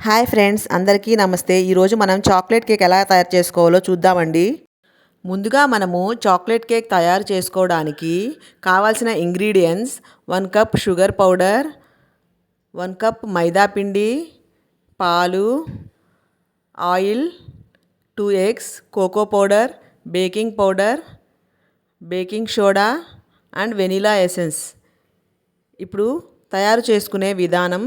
Hi friends, అందరికీ నమస్తే. ఈరోజు మనం చాక్లెట్ కేక్ ఎలా తయారు చేసుకోవాలో చూద్దామండి. ముందుగా మనము చాక్లెట్ కేక్ తయారు చేసుకోవడానికి కావాల్సిన ingredients 1 cup sugar powder, 1 cup మైదా పిండి, పాలు, oil, 2 eggs, cocoa powder, baking powder, baking soda and vanilla essence. ఇప్పుడు తయారు చేసుకునే విధానం: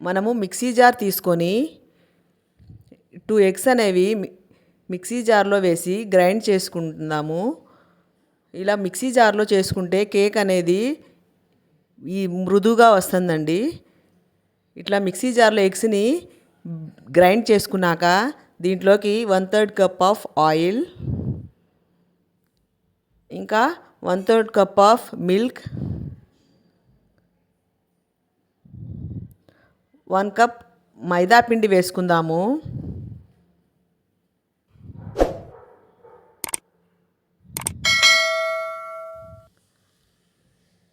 మనము మిక్సీ జార్ తీసుకొని 2 ఎగ్స్ అనేవి మిక్సీ జార్లో వేసి గ్రైండ్ చేసుకుంటున్నాము. ఇలా మిక్సీ జార్లో చేసుకుంటే కేక్ అనేది మృదువుగా వస్తుందండి. ఇట్లా మిక్సీ జార్లో ఎగ్స్ని గ్రైండ్ చేసుకున్నాక దీంట్లోకి 1/3 కప్ ఆఫ్ ఆయిల్, ఇంకా 1/3 కప్ ఆఫ్ మిల్క్, 1 కప్ మైదా పిండి వేసుకుందాము.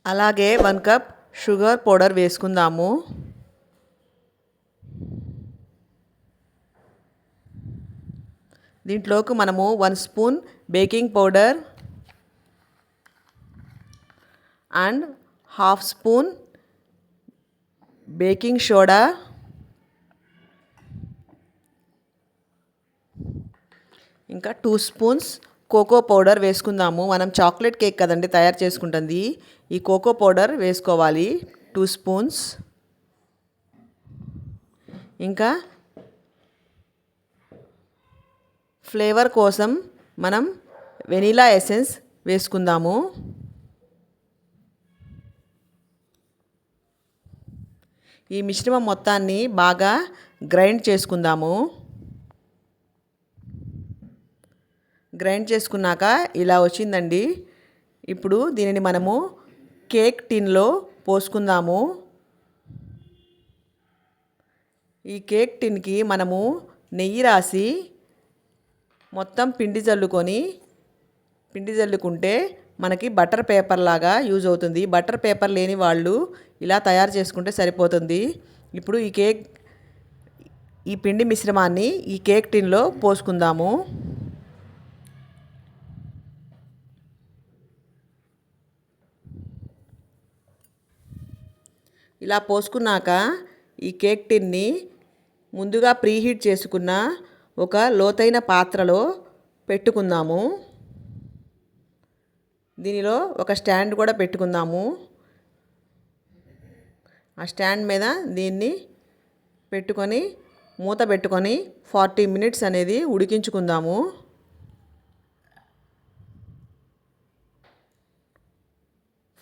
అలాగే 1 కప్ షుగర్ పౌడర్ వేసుకుందాము. దీంట్లోకి మనము 1 spoon baking powder and 1/2 spoon baking soda, ఇంకా 2 స్పూన్స్ కోకో పౌడర్ వేసుకుందాము. మనం చాక్లెట్ కేక్ కదండి తయారు చేసుకుంటుంది. ఈ కోకో పౌడర్ వేసుకోవాలి 2 స్పూన్స్. ఇంకా ఫ్లేవర్ కోసం మనం వెనిలా ఎసెన్స్ వేసుకుందాము. ఈ మిశ్రమం మొత్తాన్ని బాగా గ్రైండ్ చేసుకుందాము. గ్రైండ్ చేసుకున్నాక ఇలా వచ్చిందండి. ఇప్పుడు దీనిని మనము కేక్ టిన్లో పోసుకుందాము. ఈ కేక్ టిన్కి మనము నెయ్యి రాసి మొత్తం పిండి జల్లుకుంటే మనకి బటర్ పేపర్ లాగా యూజ్ అవుతుంది. బటర్ పేపర్ లేని వాళ్ళు ఇలా తయారు చేసుకుంటే సరిపోతుంది. ఇప్పుడు ఈ పిండి మిశ్రమాన్ని ఈ కేక్ టిన్లో పోసుకుందాము. ఇలా పోసుకున్నాక ఈ కేక్ టిన్ని ముందుగా ప్రీహీట్ చేసుకున్న ఒక లోతైన పాత్రలో పెట్టుకుందాము. దీనిలో ఒక స్టాండ్ కూడా పెట్టుకుందాము. ఆ స్టాండ్ మీద దీన్ని పెట్టుకొని మూత పెట్టుకొని 40 మినిట్స్ అనేది ఉడికించుకుందాము.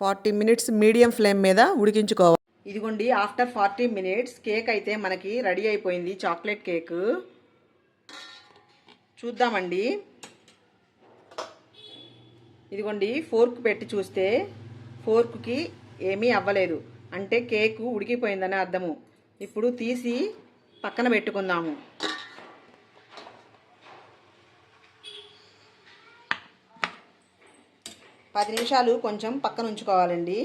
40 మినిట్స్ మీడియం ఫ్లేమ్ మీద ఉడికించుకోవాలి. ఇదిగోండి, ఆఫ్టర్ 40 మినిట్స్ కేక్ అయితే మనకి రెడీ అయిపోయింది. చాక్లెట్ కేక్ చూద్దామండి. ఇదిగోండి, ఫోర్క్ పెట్టి చూస్తే ఫోర్క్కి ఏమీ అవ్వలేదు, అంటే కేకు ఉడికిపోయిందని అర్థము. ఇప్పుడు తీసి పక్కన పెట్టుకుందాము. పది నిమిషాలు కొంచెం పక్కన ఉంచుకోవాలండి.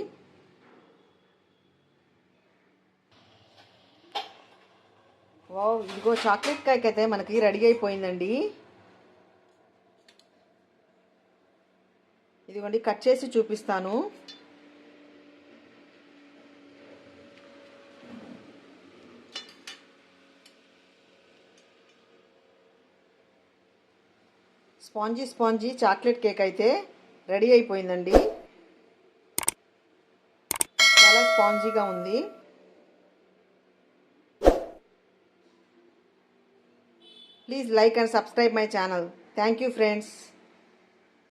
వావ్, ఇదిగో చాక్లెట్ కేక్ అయితే మనకి రెడీ అయిపోయిందండి. ఇదిగోండి, కట్ చేసి చూపిస్తాను. స్పాంజీ చాక్లెట్ కేక్ అయితే రెడీ అయిపోయిందండి. చాలా స్పాంజీగా ఉంది. Please like and subscribe my channel. Thank you, friends.